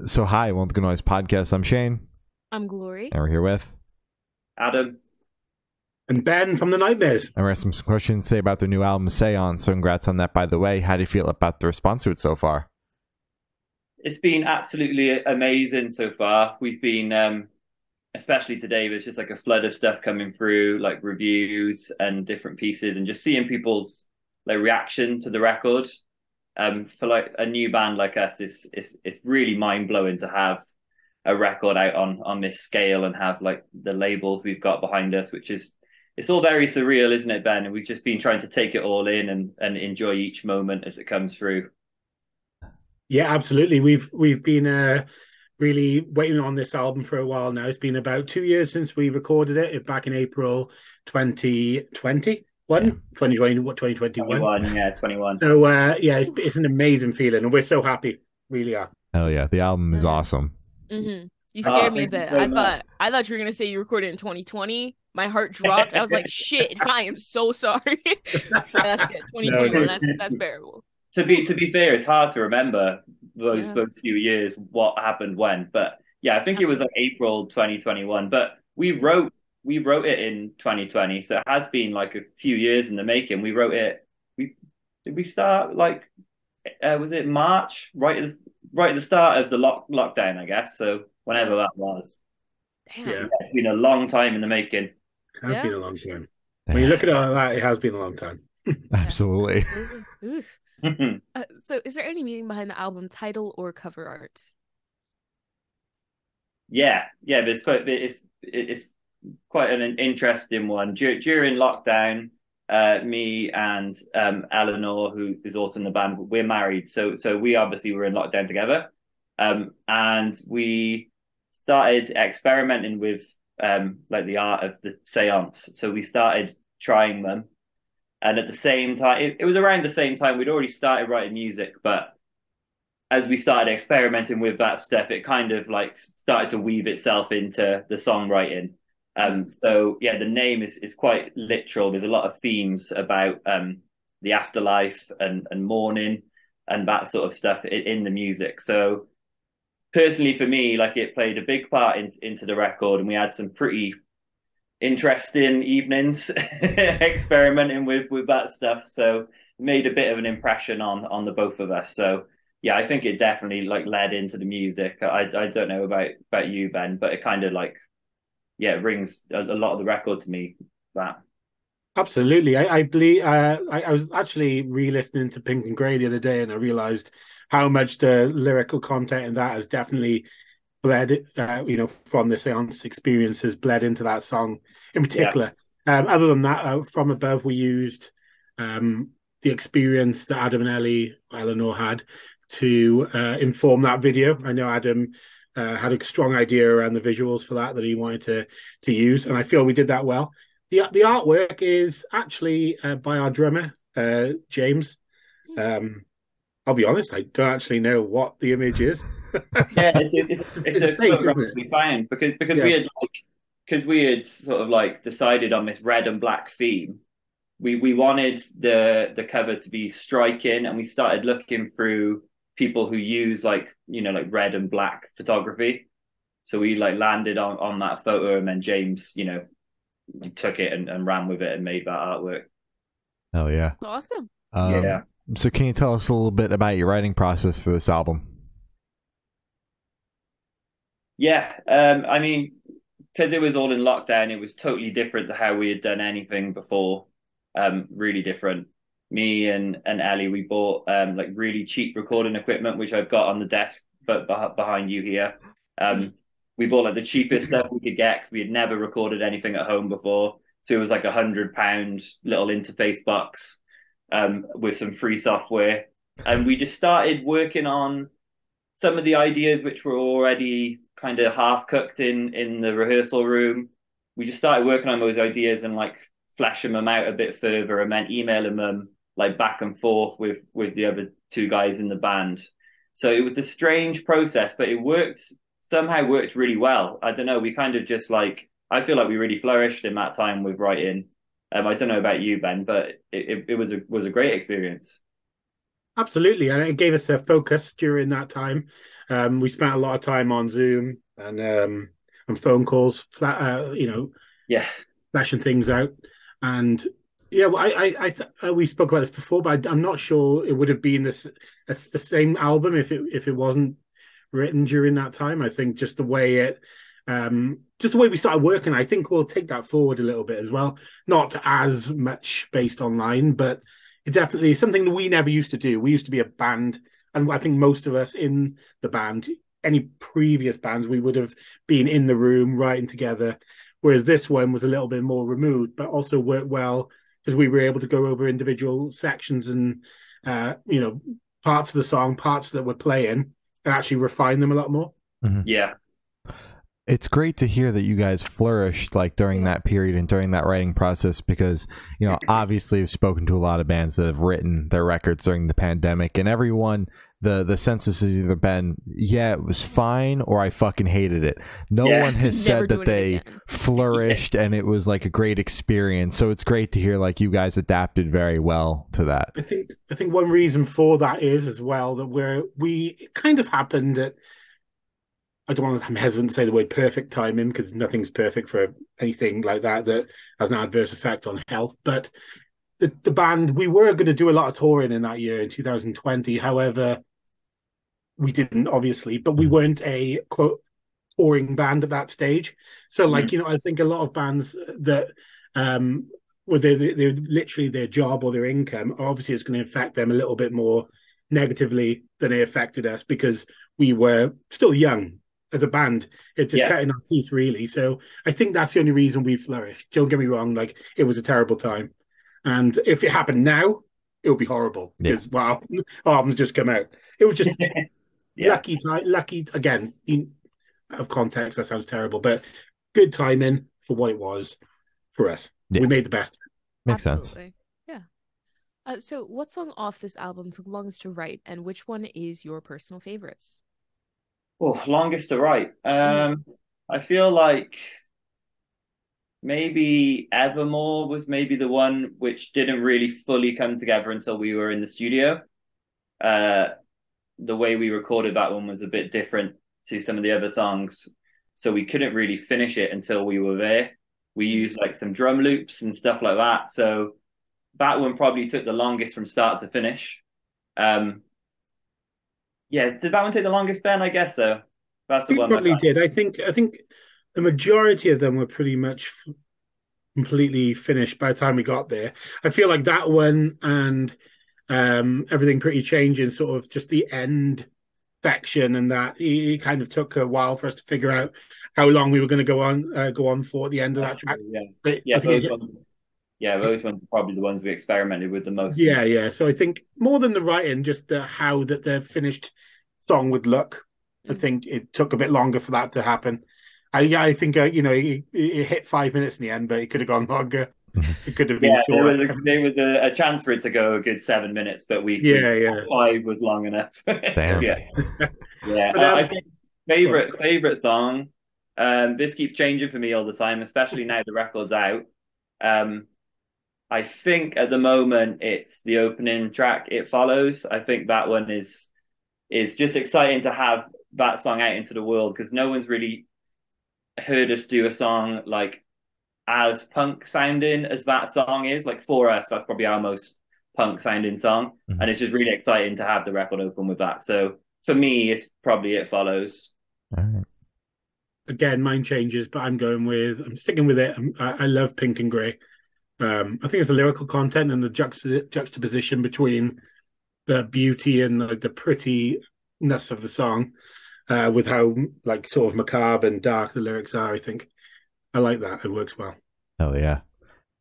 So hi, welcome to Good Noise Podcast. I'm Shane, I'm Glory. and we're here with, Adam. And Ben from the Nightmares. and we're asking some questions to say about their new album, Séance. So congrats on that, by the way. How do you feel about the response to it so far? It's been absolutely amazing so far. We've been, especially today, there's just like a flood of stuff coming through, like reviews and different pieces, and just seeing people's like reaction to the record. For like a new band like us, it's really mind blowing to have a record out on this scale and have like the labels we've got behind us, which is it's all very surreal, isn't it, Ben? And we've just been trying to take it all in and enjoy each moment as it comes through. Yeah, absolutely. We've been really waiting on this album for a while now. It's been about 2 years since we recorded it back in April 2020. Yeah. 2020, what 2021? 21, yeah, 21. So yeah, it's an amazing feeling, and we're so happy. Really are. Hell yeah, the album is awesome. Mm-hmm. You scared me a thank you bit. so I much. thought you were gonna say you recorded in 2020. My heart dropped. I was like, "Shit, I am so sorry." That's good. No, 2021. no. That's bearable. To be fair, it's hard to remember those Yeah, those few years what happened when. But yeah, I think it was like absolutely. April 2021. But we wrote it in 2020, so it has been like a few years in the making. We wrote it. We did we start like was it March right at the start of the lockdown, I guess. So Yeah. whenever that was. So Yeah, Damn. yeah, it's been a long time in the making. it has Yeah. been a long time. When you look at it like that, it has been a long time. Yeah. Absolutely. Absolutely. Oof. So, is there any meaning behind the album title or cover art? Yeah, but it's quite an interesting one. During lockdown, me and Eleanor, who is also in the band, we're married, so we obviously were in lockdown together, and we started experimenting with like the art of the seance. So we started trying them, and at the same time, it was around the same time we'd already started writing music, but as we started experimenting with that stuff, it kind of like started to weave itself into the songwriting. So yeah, the name is quite literal. There's a lot of themes about the afterlife and mourning and that sort of stuff in the music. So personally, for me, like it played a big part into the record, and we had some pretty interesting evenings experimenting with that stuff. So it made a bit of an impression on the both of us. So yeah, I think it definitely like led into the music. I don't know about you, Ben, but it kind of like yeah, it rings a lot of the record to me. That Absolutely. I believe I was actually re-listening to Pink and Grey the other day, and I realized how much the lyrical content in that has definitely bled, from the seance experiences, bled into that song in yeah, particular. Other than that, From Above, we used the experience that Adam and Eleanor had to inform that video. I know Adam had a strong idea around the visuals for that he wanted to use, and I feel we did that well. The artwork is actually by our drummer, James. Um, I'll be honest, I don't actually know what the image is. yeah. It's It's a a face, photograph isn't it? we found because Yeah. we had sort of like decided on this red and black theme. We wanted the cover to be striking, and we started looking through people who use like like red and black photography. So we like landed on that photo, and then James took it and ran with it and made that artwork. Hell yeah. Awesome. Um, Yeah, so can you tell us a little bit about your writing process for this album? yeah. I mean, because it was all in lockdown, it was totally different to how we had done anything before. Really different. Me and Ellie, we bought like really cheap recording equipment, which I've got on the desk, but behind you here. Mhm. Um, we bought like the cheapest stuff we could get because we had never recorded anything at home before. So it was like £100 little interface box with some free software, and we just started working on some of the ideas which were already kind of half cooked in the rehearsal room. We just started working on those ideas and like fleshing them out a bit further, and then emailing them like back and forth with the other two guys in the band. So it was a strange process, but it worked somehow worked really well. I don't know. We kind of just like I feel like we really flourished in that time with writing. I don't know about you, Ben, but it was a great experience. Absolutely, and it gave us a focus during that time. We spent a lot of time on Zoom and phone calls, Yeah. flashing things out. And yeah, well, we spoke about this before, but I'm not sure it would have been the same album if it wasn't written during that time. I think just the way we started working, I think we'll take that forward a little bit as well. Not as much based online, but it's definitely something that we never used to do. We used to be a band, and I think most of us in the band, any previous bands, we would have been in the room writing together. Whereas this one was a little bit more removed, but also worked well because we were able to go over individual sections and parts of the song, parts that we're playing, and actually refine them a lot more. Mm-hmm. Yeah. It's great to hear that you guys flourished like during that period and during that writing process, because obviously we've spoken to a lot of bands that have written their records during the pandemic, and everyone, the census has either been, yeah, it was fine, or I fucking hated it. No one has said that they flourished and it was like a great experience. So it's great to hear like you guys adapted very well to that. I think one reason for that is as well that it kind of happened at, I'm hesitant to say the word perfect timing, because nothing's perfect for anything like that has an adverse effect on health. But the band, we were going to do a lot of touring in that year in 2020. However, we didn't, obviously, but we weren't a quote touring band at that stage. So I think a lot of bands that were they're literally their job or their income, obviously it's going to affect them a little bit more negatively than it affected us, because we were still young as a band. It's just cutting our teeth, really. So I think that's the only reason we flourished. Don't get me wrong, like it was a terrible time. And if it happened now, it would be horrible, because wow, albums just come out. It was just lucky again, out of context, that sounds terrible, but good timing for what it was for us. We made the best. Makes Absolutely. Sense. Yeah. So what song off this album took longest to write, and which one is your personal favorites? Oh, longest to write. I feel like maybe Evermore was maybe the one which didn't really fully come together until we were in the studio. The way we recorded that one was a bit different to some of the other songs, so we couldn't really finish it until we were there. We used like some drum loops and stuff like that, so that one probably took the longest from start to finish. Yes, did that one take the longest, Ben? I guess so. That's the one. Probably did. I think the majority of them were pretty much completely finished by the time we got there. I feel like that one and Everything Pretty Changing, sort of just the end section, and that it kind of took a while for us to figure out how long we were going to go on for at the end of that track. Those ones are probably the ones we experimented with the most. Yeah. So I think more than the writing, just how the finished song would look. I think it took a bit longer for that to happen. I think it hit 5 minutes in the end, but it could have gone longer. It could have been shorter. There was a chance for it to go a good 7 minutes, but 5 was long enough. Damn. I think favorite song. This keeps changing for me all the time, especially now the record's out. I think at the moment it's the opening track, It Follows. I think that one is just exciting to have that song out into the world, because no one's really heard us do a song like as punk sounding as that song is. Like for us, that's probably our most punk sounding song. Mm-hmm. And it's just really exciting to have the record open with that. So for me, it's probably It Follows. All right. Again, mine changes, but I'm sticking with it. I love Pink and Grey. I think it's the lyrical content and the juxtaposition between the beauty and the prettiness of the song, with how like sort of macabre and dark the lyrics are. I think I like that. It works well. Oh yeah.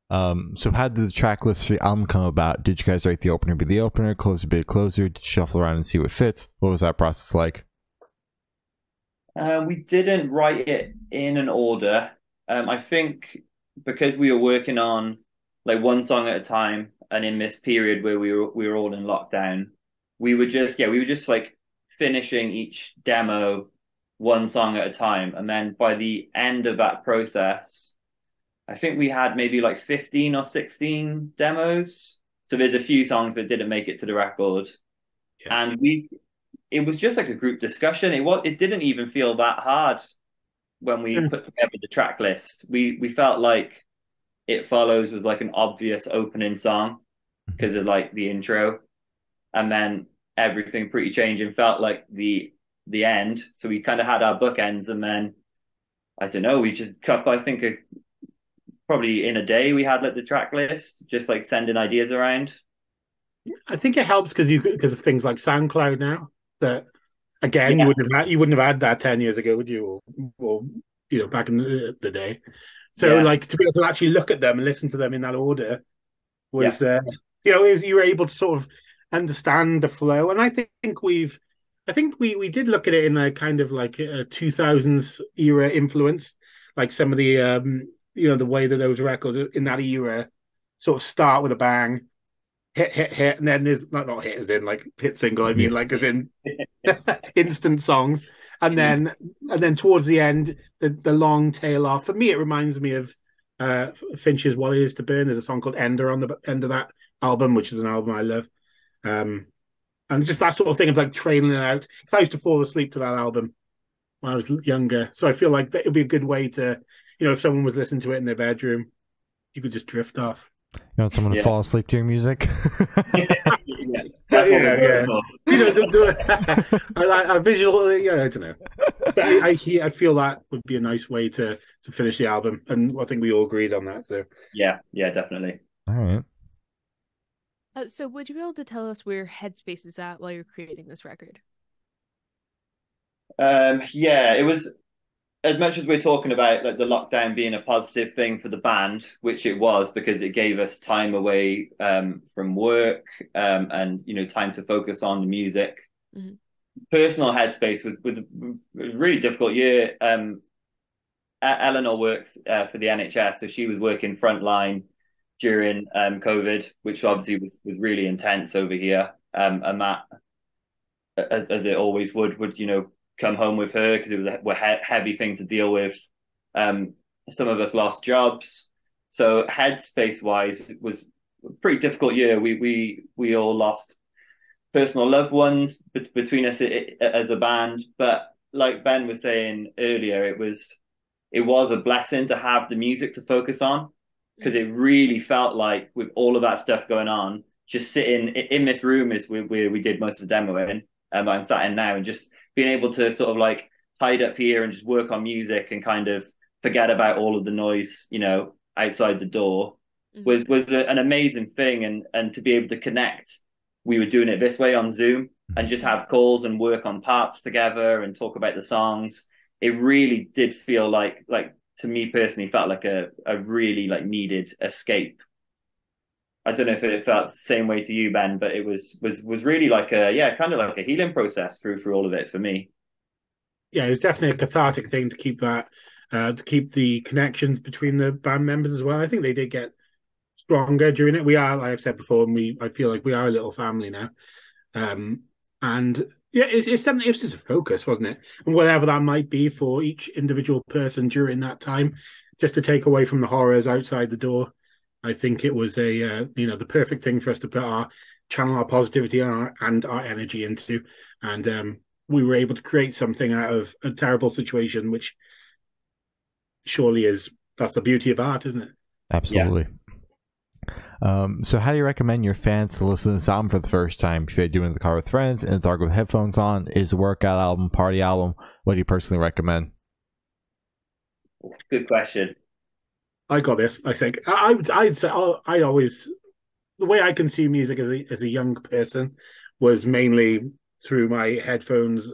So how did the track list for the album come about? Did you guys write the opener be the opener, closer be the closer? Did you shuffle around and see what fits? What was that process like? We didn't write it in an order. I think because we were working on like one song at a time, and in this period where we were all in lockdown, we were just like finishing each demo one song at a time. And then by the end of that process, I think we had maybe like 15 or 16 demos. So there's a few songs that didn't make it to the record. Yeah. And it was just like a group discussion. It didn't even feel that hard when we put together the track list. We felt like It Follows was like an obvious opening song because of like the intro, and then everything pretty changing felt like the end. So we kind of had our bookends, and then I don't know, we just cut. I think probably in a day we had like the track list, just like sending ideas around. I think it helps because of things like SoundCloud now. That again, Yeah. you wouldn't have had that 10 years ago, would you? Or back in the day. So Yeah. like to be able to actually look at them and listen to them in that order was you were able to sort of understand the flow. And I think we did look at it in a kind of like a 2000s era influence, like some of the the way that those records in that era sort of start with a bang, hit, and then there's not hit as in like hit single. I mean like as in instant songs, and then towards the end, the long tail off. For me, it reminds me of Finch's "What Is to Burn." There's a song called "Ender" on the end of that album, which is an album I love. And just that sort of thing of like trailing it out. Because I used to fall asleep to that album when I was younger, so I feel like that would be a good way to, if someone was listening to it in their bedroom, you could just drift off. You want someone to fall asleep to your music? Yeah. I visually, I don't know, but I feel that would be a nice way to finish the album, and I think we all agreed on that. So yeah, definitely. All right. So would you be able to tell us where Headspace is at while you're creating this record? Yeah, it was, as much as we're talking about like the lockdown being a positive thing for the band, which it was because it gave us time away from work and time to focus on the music. Mm-hmm. Personal headspace was a really difficult year. Eleanor works for the NHS, so she was working frontline during COVID, which obviously was really intense over here. And that, as it always would come home with her because it was a heavy thing to deal with. Some of us lost jobs, so headspace wise it was a pretty difficult year. We all lost personal loved ones between us as a band, but like Ben was saying earlier, it was a blessing to have the music to focus on, because it really felt like with all of that stuff going on, just sitting in this room is where we did most of the demo in, I'm sat in now, and just being able to sort of like hide up here and just work on music and kind of forget about all of the noise, outside the door was an amazing thing. And to be able to connect, we were doing it this way on Zoom and just have calls and work on parts together and talk about the songs. It really did feel like to me personally felt like a really like needed escape. I don't know if it felt the same way to you, Ben, but it was really like kind of like a healing process through all of it for me. Yeah, it was definitely a cathartic thing to keep that, to keep the connections between the band members as well. I think they did get stronger during it. We are, like I've said before, and I feel like we are a little family now. And yeah, it's something. It's just a focus, wasn't it? And whatever that might be for each individual person during that time, just to take away from the horrors outside the door. I think it was the perfect thing for us to channel our positivity and our energy into, and we were able to create something out of a terrible situation, which surely that's the beauty of art, isn't it? Absolutely. Yeah. So how do you recommend your fans to listen to this album for the first time? Should they do it in the car with friends, in the dark with headphones on? Is it a workout album, party album? What do you personally recommend? Good question. I got this. I think I'd say I always, the way I consume music as a young person was mainly through my headphones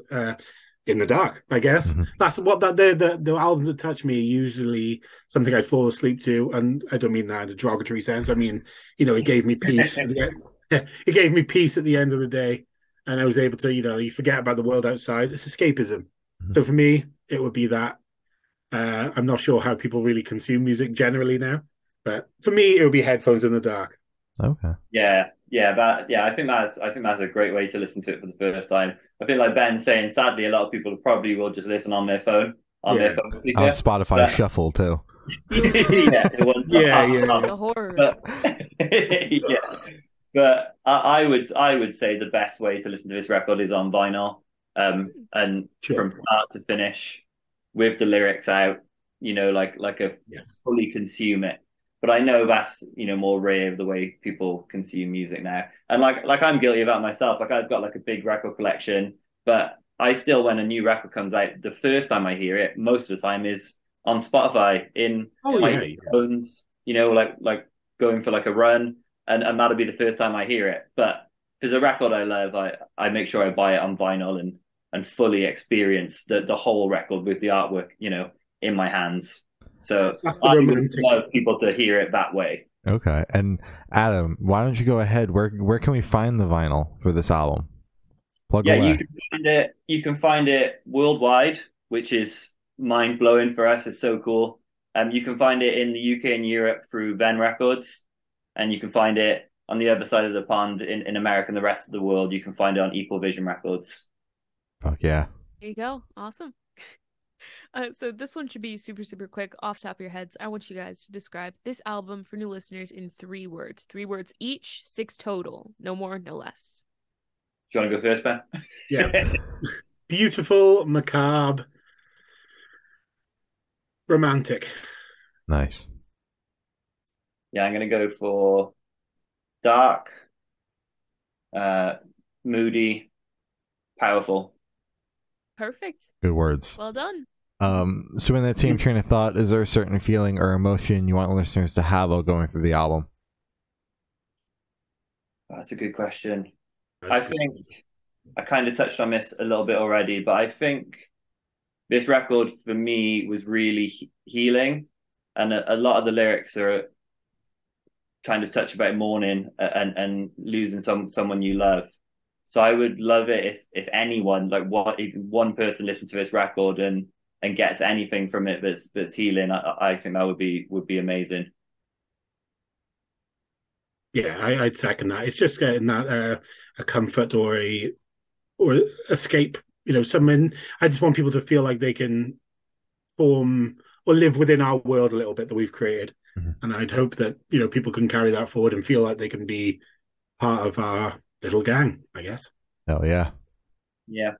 in the dark. I guess that's what the albums that touch me are usually something I fall asleep to, and I don't mean that in a derogatory sense. I mean, it gave me peace. It gave me peace at the end of the day, and I was able to, you forget about the world outside. It's escapism. So for me, it would be that. I'm not sure how people really consume music generally now, but for me, it would be headphones in the dark. Okay. Yeah. I think that's a great way to listen to it for the first time. I think, like Ben's saying, sadly, a lot of people probably will just listen on their phone, their phone speaker. On Spotify Shuffle too. The horror. But I would say the best way to listen to this record is on vinyl. and Sure. from start to finish with the lyrics out, like a fully consume it. But I know that's more rare of the way people consume music now, and like I'm guilty of that myself. Like I've got like a big record collection, but I still, when a new record comes out, the first time I hear it, most of the time is on Spotify in my phones. Like going for like a run, and that'll be the first time I hear it. But if there's a record I love, I make sure I buy it on vinyl and fully experience the whole record with the artwork, in my hands. So I would love people to hear it that way. Okay. And Adam, why don't you go ahead? Where can we find the vinyl for this album? Plug away. You can find it worldwide, which is mind blowing for us. It's so cool. You can find it in the UK and Europe through Ven Records, and you can find it on the other side of the pond in America and the rest of the world. You can find it on Equal Vision Records. Fuck yeah. There you go. Awesome. So this one should be super, super quick. Off the top of your heads, I want you guys to describe this album for new listeners in 3 words. 3 words each, 6 total. No more, no less. Do you want to go first, Ben? Yeah. Beautiful, macabre, romantic. Nice. Yeah, I'm going to go for dark, moody, powerful. Perfect. Good words. Well done. So in that same train of thought, is there a certain feeling or emotion you want listeners to have while going through the album? That's a good question. I think I kind of touched on this a little bit already, but I think this record for me was really healing, and a lot of the lyrics are kind of touch about mourning and losing someone you love. So I would love it if anyone, if one person listens to this record and gets anything from it that's healing. I think that would be amazing. Yeah, I'd second that. It's just getting that a comfort or escape. Someone. I just want people to feel like they can form or live within our world a little bit that we've created, and I'd hope that people can carry that forward and feel like they can be part of our little gang, I guess. Hell yeah. Yeah.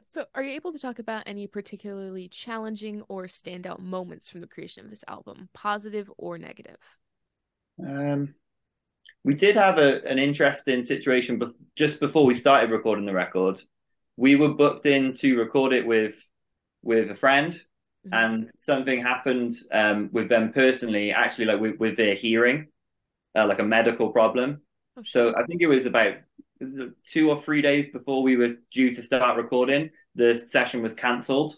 So are you able to talk about any particularly challenging or standout moments from the creation of this album, positive or negative? We did have an interesting situation just before we started recording the record. We were booked in to record it with a friend, and something happened with them personally, actually, like with their hearing, like a medical problem. Oh, sure. So I think it was 2 or 3 days before we were due to start recording, the session was cancelled.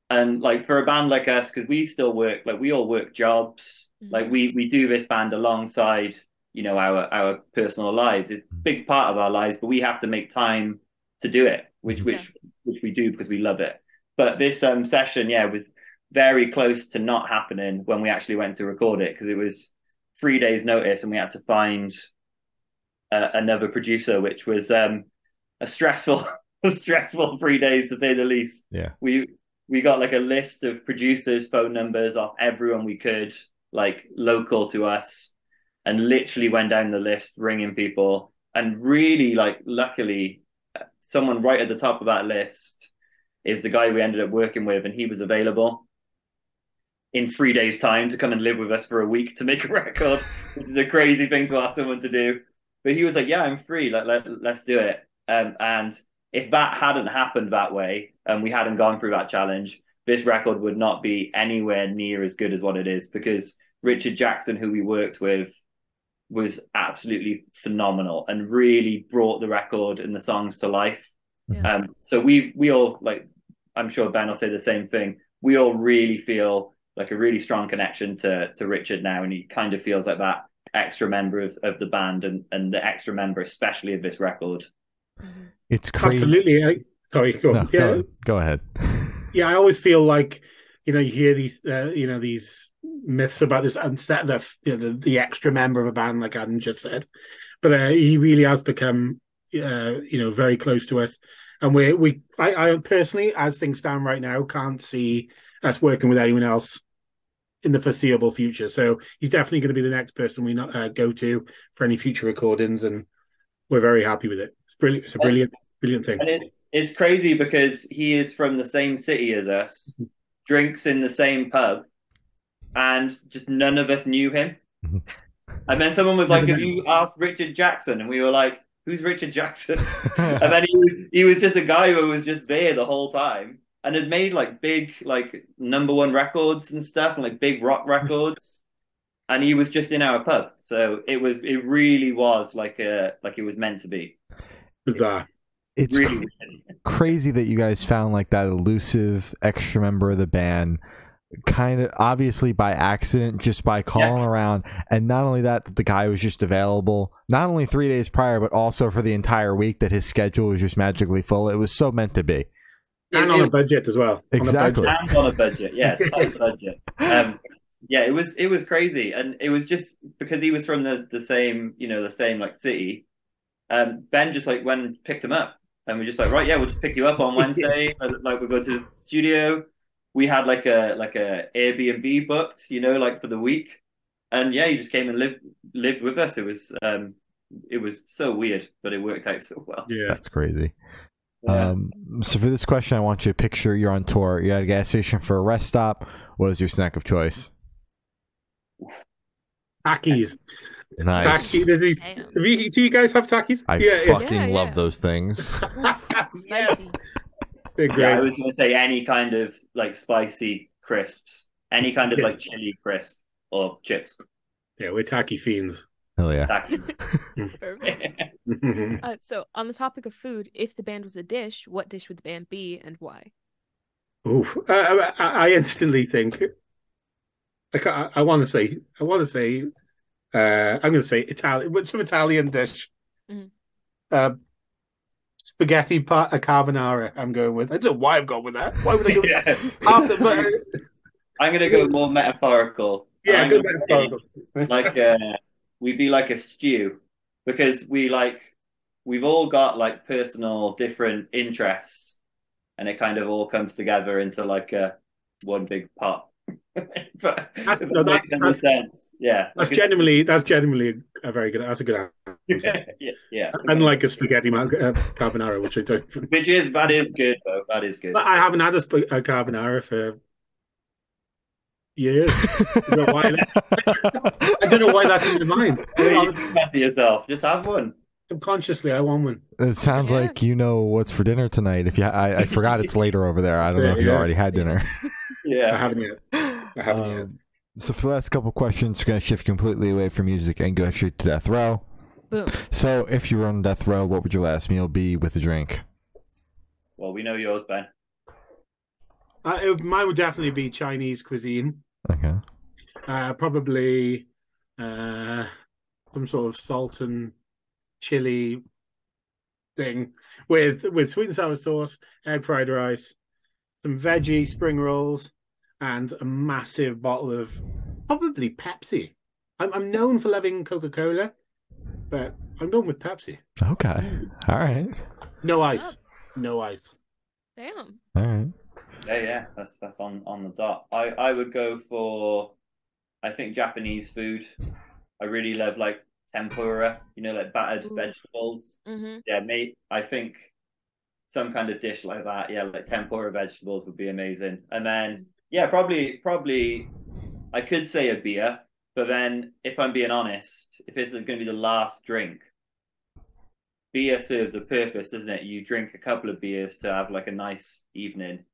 And like for a band like us, because we still work, like we all work jobs, like we do this band alongside our personal lives. It's a big part of our lives, but we have to make time to do it, which we do because we love it. But this session, was very close to not happening when we actually went to record it, because it was 3 days notice and we had to find another producer, which was a stressful 3 days to say the least. Yeah, we got like a list of producers' phone numbers off everyone we could, like local to us, and literally went down the list ringing people. And really, like, luckily, someone right at the top of that list is the guy we ended up working with, and he was available in 3 days' time to come and live with us for a week to make a record, which is a crazy thing to ask someone to do. But he was like, yeah, I'm free. Let's do it. And if that hadn't happened that way, and we hadn't gone through that challenge, this record would not be anywhere near as good as what it is, because Richard Jackson, who we worked with, was absolutely phenomenal and really brought the record and the songs to life. Yeah. So we all, like, I'm sure Ben will say the same thing, we all really feel like a really strong connection to Richard now, and he kind of feels like that extra member of the band, and the extra member especially of this record. It's crazy. Absolutely. Sorry, go on. Go ahead. Yeah, I always feel like, you hear these these myths about this unset, the extra member of a band, like Adam just said, but he really has become very close to us, and I personally, as things stand right now, can't see us working with anyone else in the foreseeable future. So he's definitely going to be the next person we go to for any future recordings, and we're very happy with it. It's brilliant. It's a brilliant thing. it's crazy because he is from the same city as us, drinks in the same pub, and just none of us knew him. And then someone was like, "Have you asked Richard Jackson?" And we were like, "Who's Richard Jackson?" And then he was just a guy who was just there the whole time and had made like big like #1 records and stuff and like big rock records. And he was just in our pub, so it really was like it was meant to be. Bizarre. It's really crazy that you guys found like that elusive extra member of the band, kind of obviously by accident, just by calling around. And not only that the guy was just available not only 3 days prior, but also for the entire week, that his schedule was just magically full. It was so meant to be. And on a budget as well. Exactly. And on a budget, yeah, tight budget. Yeah, it was crazy, and it was just because he was from the same like city. Ben just like went and picked him up, and we're just like, right, yeah, we'll just pick you up on Wednesday. Like we go to the studio. We had like a Airbnb booked, like for the week, and yeah, he just came and lived with us. It was so weird, but it worked out so well. Yeah, that's crazy. Yeah. So for this question, I want you to picture you're on tour. You're at a gas station for a rest stop. What is your snack of choice? Takis. Nice. Do you guys have Takis? I fucking love those things. Spicy. They're great. Yeah, I was going to say any kind of like spicy crisps, any kind of like chili crisp or chips. Yeah, we're Taki fiends. Hell yeah. Perfect. So on the topic of food, if the band was a dish, what dish would the band be and why? Oof. I instantly think I want to say I'm going to say Italian, but some Italian dish. Mm-hmm. Spaghetti carbonara. I'm going with. I don't know why I've gone with that. Why would I go with that? I'm going to go more metaphorical. Yeah, good metaphorical. Like we'd be like a stew, because we've all got like personal different interests, and it kind of all comes together into like one big pot. But that's sense. Yeah, that's genuinely a very good. That's a good answer. yeah. Unlike a spaghetti carbonara, which I don't. That is good though. That is good. But I haven't had a carbonara for years. I don't know why that's in your mind. You to yourself, just have one. Subconsciously, I want one. It sounds like you know what's for dinner tonight. If I forgot it's later over there. I don't know if you already had dinner. Yeah, I haven't yet. So for the last couple questions, we're going to shift completely away from music and go straight to death row. Boom. So if you were on death row, what would your last meal be with a drink? Well, we know yours, Ben. Mine would definitely be Chinese cuisine. Okay. Probably some sort of salt and chili thing with sweet and sour sauce, egg fried rice, some veggie spring rolls, and a massive bottle of probably Pepsi. I'm known for loving Coca-Cola, but I'm going with Pepsi. Okay. All right. No ice. No ice. Damn. All right. Yeah. That's on the dot. I would go for, I think, Japanese food. I really love like tempura, like battered vegetables. Mm-hmm. Yeah, mate. I think some kind of dish like that. Yeah, like tempura vegetables would be amazing. And then, yeah, probably, I could say a beer, but then if I'm being honest, if this is going to be the last drink, beer serves a purpose, doesn't it? You drink a couple of beers to have like a nice evening,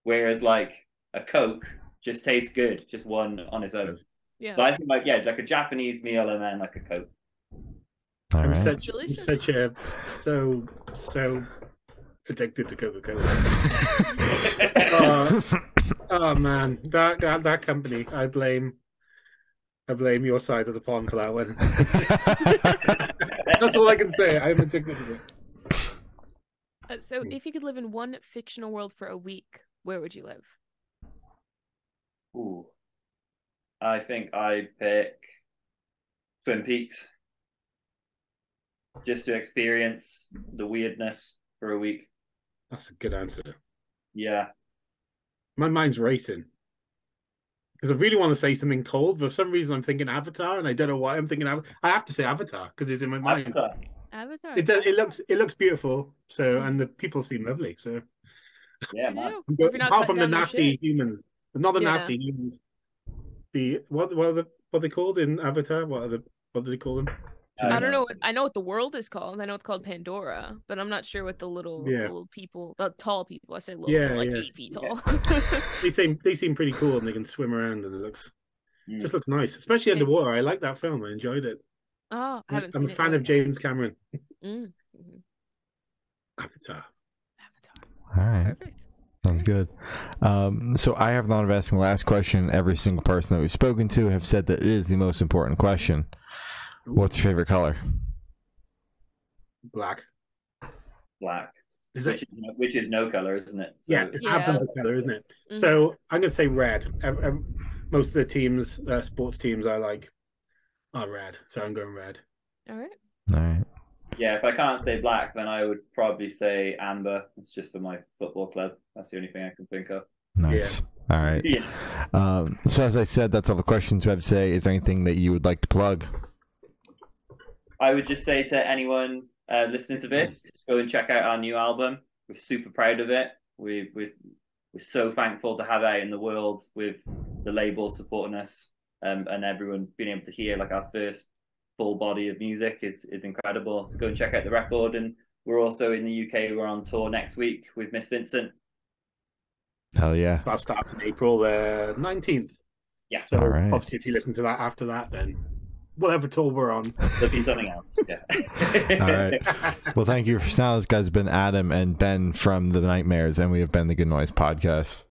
whereas like a Coke just tastes good, just one on its own. Yeah. So I think like a Japanese meal and then like a Coke. All right. So addicted to Coca-Cola. Oh man, that company. I blame your side of the pond for that one. That's all I can say. I'm addicted to it. So if you could live in one fictional world for a week, where would you live? Ooh. I think I'd pick Twin Peaks, just to experience the weirdness for a week. That's a good answer. Yeah. My mind's racing. Because I really want to say something cold, but for some reason I'm thinking Avatar, and I don't know why I'm thinking Avatar. I have to say Avatar, because it's in my mind. Avatar. Avatar. It looks beautiful. So, and the people seem lovely. So, Yeah, You man. know, if you're not apart from the cutting down their nasty shit. humans, not the Yeah. nasty humans. The what are they called in Avatar? What do they call them? I don't know. I know what the world is called. I know it's called Pandora, but I'm not sure what the little people, the tall people. I say little, they're like 8 feet tall. They seem pretty cool, and they can swim around, and it just looks nice, especially underwater. I like that film. I enjoyed it. Oh, I haven't seen I'm it a fan yet. of James Cameron. Mm-hmm. Avatar. All right. Perfect. Sounds good. So I have the honor of asking the last question. Every single person that we've spoken to have said that it is the most important question. What's your favorite color? Black. Is it? Which is no color, isn't it? So, Yeah, it's absence of color, isn't it? Mm-hmm. So I'm going to say red. Most of the teams, sports teams I like, are red. So I'm going red. All right. All right. Yeah, if I can't say black, then I would probably say amber. It's just for my football club. That's the only thing I can think of. Nice. Yeah. All right. Yeah. So as I said, that's all the questions we have to say. Is there anything that you would like to plug? I would just say to anyone listening to this, just go and check out our new album. We're super proud of it. We're so thankful to have it out in the world with the label supporting us, and everyone being able to hear like our first full body of music is incredible. So go and check out the record. And we're also in the UK. We're on tour next week with Miss Vincent. Hell yeah. So that starts in April 19th. Yeah. So all right. obviously if you listen to that after that, then whatever tour we're on. There'll be something else. Yeah. All right. Well, thank you for now. This guy's been Adam and Ben from the Nightmares, and we have been the Good Noise Podcast.